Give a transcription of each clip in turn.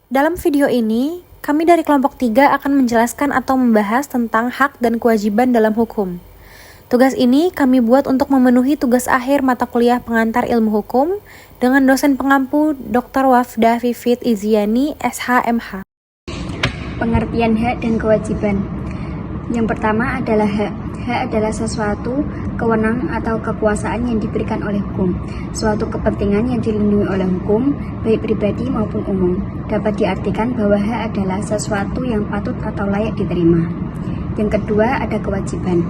Dalam video ini, kami dari kelompok 3 akan menjelaskan atau membahas tentang hak dan kewajiban dalam hukum. Tugas ini kami buat untuk memenuhi tugas akhir mata kuliah pengantar ilmu hukum dengan dosen pengampu Dr. Wafdah Vivit Iziani, SHMH. Pengertian hak dan kewajiban. Yang pertama adalah hak. Hak adalah sesuatu kewenangan atau kekuasaan yang diberikan oleh hukum, suatu kepentingan yang dilindungi oleh hukum, baik pribadi maupun umum. Dapat diartikan bahwa hak adalah sesuatu yang patut atau layak diterima. Yang kedua ada kewajiban.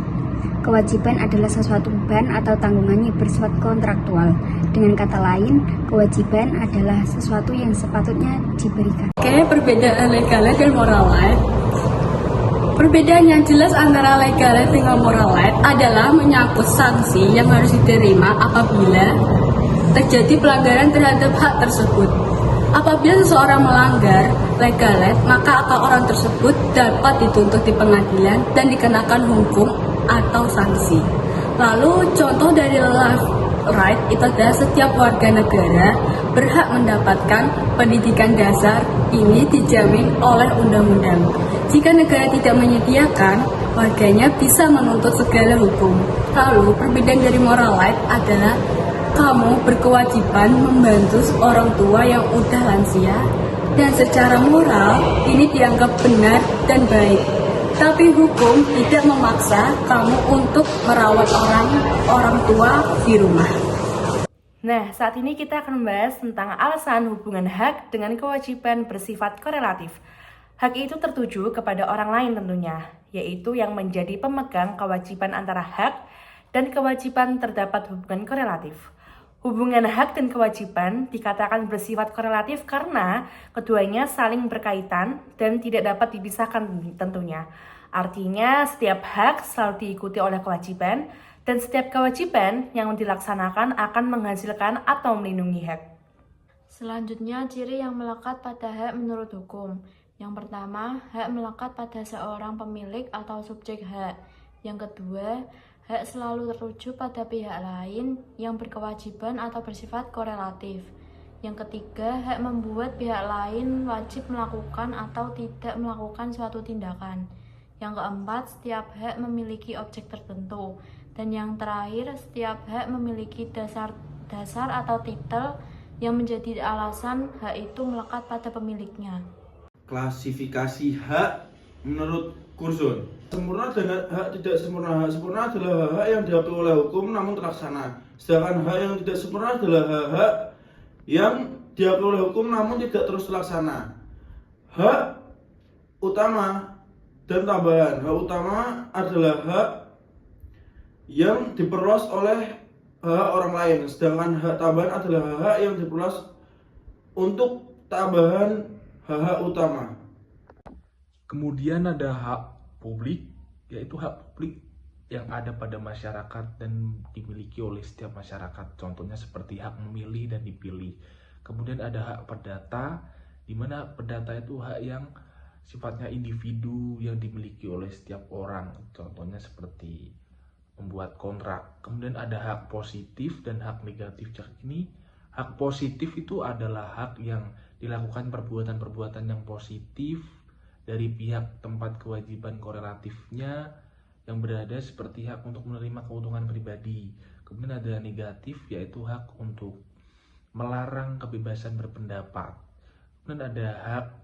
Kewajiban adalah sesuatu beban atau tanggungan yang bersifat kontraktual. Dengan kata lain, kewajiban adalah sesuatu yang sepatutnya diberikan. Perbedaan legal dan moral right. Perbedaan yang jelas antara legal dengan moral right adalah menyangkut sanksi yang harus diterima apabila terjadi pelanggaran terhadap hak tersebut. Apabila seseorang melanggar legal right, maka orang tersebut dapat dituntut di pengadilan dan dikenakan hukum atau sanksi. Lalu contoh dari life right itu adalah setiap warga negara berhak mendapatkan pendidikan dasar. Ini dijamin oleh undang-undang. Jika negara tidak menyediakan, warganya bisa menuntut segala hukum. Lalu perbedaan dari moral right adalah kamu berkewajiban membantu orang tua yang udah lansia, dan secara moral ini dianggap benar dan baik. Tapi hukum tidak memaksa kamu untuk merawat orang tua di rumah. Nah, saat ini kita akan membahas tentang alasan hubungan hak dengan kewajiban bersifat korelatif. Hak itu tertuju kepada orang lain tentunya, yaitu yang menjadi pemegang kewajiban antara hak dan kewajiban terdapat hubungan korelatif. Hubungan hak dan kewajiban dikatakan bersifat korelatif karena keduanya saling berkaitan dan tidak dapat dipisahkan tentunya. Artinya setiap hak selalu diikuti oleh kewajiban dan setiap kewajiban yang dilaksanakan akan menghasilkan atau melindungi hak. Selanjutnya, ciri yang melekat pada hak menurut hukum. Yang pertama, hak melekat pada seorang pemilik atau subjek hak. Yang kedua, hak selalu teruju pada pihak lain yang berkewajiban atau bersifat korelatif. Yang ketiga, hak membuat pihak lain wajib melakukan atau tidak melakukan suatu tindakan. Yang keempat, setiap hak memiliki objek tertentu. Dan yang terakhir, setiap hak memiliki dasar atau titel yang menjadi alasan hak itu melekat pada pemiliknya. Klasifikasi hak menurut Curzon. Sempurna dan hak tidak sempurna. Hak sempurna adalah hak yang diakui oleh hukum namun terlaksana. Sedangkan hak yang tidak sempurna adalah hak yang diakui oleh hukum namun tidak terus terlaksana. Hak utama dan tambahan. Hak utama adalah hak yang diperluas oleh hak orang lain, sedangkan hak tambahan adalah hak yang diperluas untuk tambahan hak utama. Kemudian ada hak publik, yaitu hak publik yang ada pada masyarakat dan dimiliki oleh setiap masyarakat. Contohnya seperti hak memilih dan dipilih. Kemudian ada hak perdata, di mana hak perdata itu hak yang sifatnya individu yang dimiliki oleh setiap orang. Contohnya seperti membuat kontrak. Kemudian ada hak positif dan hak negatif. Ini hak positif itu adalah hak yang dilakukan perbuatan-perbuatan yang positif dari pihak tempat kewajiban korelatifnya yang berada seperti hak untuk menerima keuntungan pribadi. Kemudian ada negatif, yaitu hak untuk melarang kebebasan berpendapat. Kemudian ada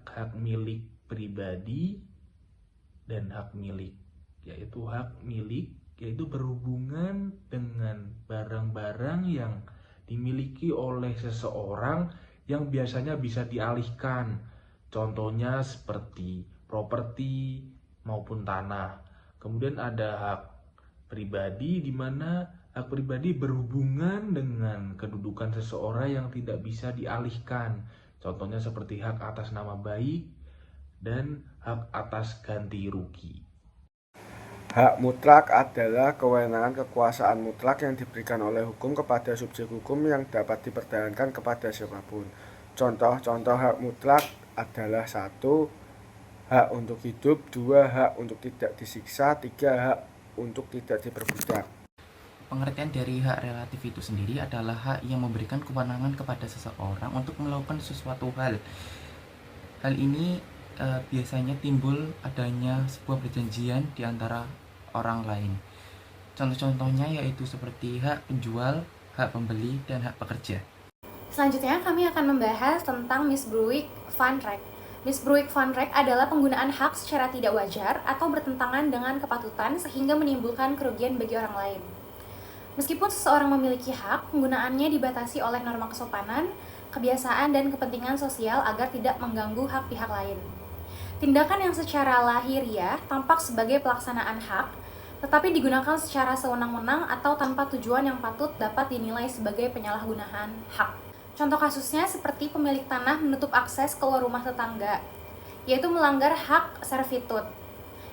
hak milik pribadi dan hak milik, yaitu hak milik yaitu berhubungan dengan barang-barang yang dimiliki oleh seseorang yang biasanya bisa dialihkan. Contohnya seperti properti maupun tanah. Kemudian ada hak pribadi, di mana hak pribadi berhubungan dengan kedudukan seseorang yang tidak bisa dialihkan. Contohnya seperti hak atas nama baik dan hak atas ganti rugi. Hak mutlak adalah kewenangan kekuasaan mutlak yang diberikan oleh hukum kepada subjek hukum yang dapat dipertahankan kepada siapapun. Contoh-contoh hak mutlak adalah 1. Hak untuk hidup, 2. Hak untuk tidak disiksa, 3. Hak untuk tidak diperbudak. Pengertian dari hak relatif itu sendiri adalah hak yang memberikan kewenangan kepada seseorang untuk melakukan sesuatu hal Hal ini biasanya timbul adanya sebuah perjanjian di antara orang lain. Contoh-contohnya yaitu seperti hak penjual, hak pembeli, dan hak pekerja. Selanjutnya kami akan membahas tentang misbruik van Recht. Misbruik van Recht adalah penggunaan hak secara tidak wajar atau bertentangan dengan kepatutan sehingga menimbulkan kerugian bagi orang lain. Meskipun seseorang memiliki hak, penggunaannya dibatasi oleh norma kesopanan, kebiasaan, dan kepentingan sosial agar tidak mengganggu hak pihak lain. Tindakan yang secara lahiriah tampak sebagai pelaksanaan hak, tetapi digunakan secara sewenang-wenang atau tanpa tujuan yang patut dapat dinilai sebagai penyalahgunaan hak. Contoh kasusnya seperti pemilik tanah menutup akses keluar rumah tetangga, yaitu melanggar hak servitut.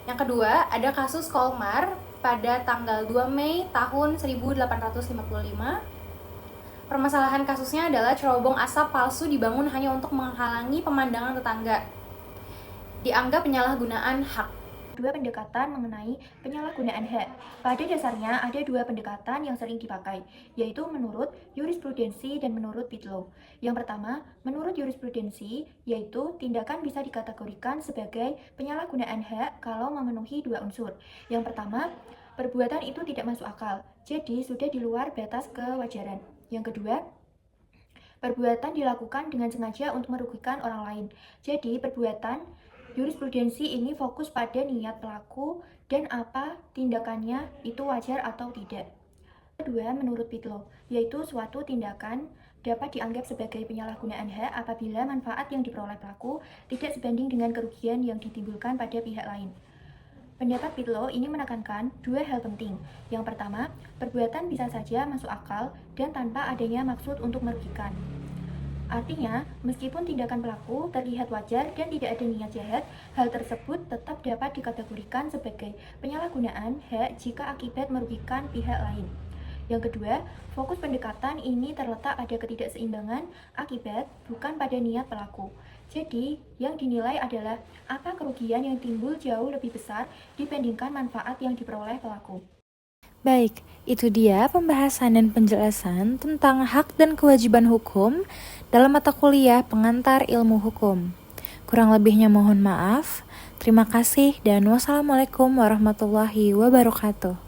Yang kedua, ada kasus Kolmar pada tanggal 2 Mei tahun 1855. Permasalahan kasusnya adalah cerobong asap palsu dibangun hanya untuk menghalangi pemandangan tetangga. Dianggap penyalahgunaan hak. Dua pendekatan mengenai penyalahgunaan hak. Pada dasarnya ada dua pendekatan yang sering dipakai, yaitu menurut jurisprudensi dan menurut Pitlow. Yang pertama, menurut jurisprudensi, yaitu tindakan bisa dikategorikan sebagai penyalahgunaan hak kalau memenuhi dua unsur. Yang pertama, perbuatan itu tidak masuk akal, jadi sudah di luar batas kewajaran. Yang kedua, perbuatan dilakukan dengan sengaja untuk merugikan orang lain. Jadi perbuatan jurisprudensi ini fokus pada niat pelaku dan apa tindakannya itu wajar atau tidak. Kedua, menurut Pitlow, yaitu suatu tindakan dapat dianggap sebagai penyalahgunaan hak apabila manfaat yang diperoleh pelaku tidak sebanding dengan kerugian yang ditimbulkan pada pihak lain. Pendapat Pitlow ini menekankan dua hal penting. Yang pertama, perbuatan bisa saja masuk akal dan tanpa adanya maksud untuk merugikan. Artinya, meskipun tindakan pelaku terlihat wajar dan tidak ada niat jahat, hal tersebut tetap dapat dikategorikan sebagai penyalahgunaan hak jika akibat merugikan pihak lain. Yang kedua, fokus pendekatan ini terletak pada ketidakseimbangan akibat, bukan pada niat pelaku. Jadi, yang dinilai adalah apa kerugian yang timbul jauh lebih besar dibandingkan manfaat yang diperoleh pelaku. Baik, itu dia pembahasan dan penjelasan tentang hak dan kewajiban hukum dalam mata kuliah pengantar ilmu hukum. Kurang lebihnya mohon maaf. Terima kasih dan wassalamualaikum warahmatullahi wabarakatuh.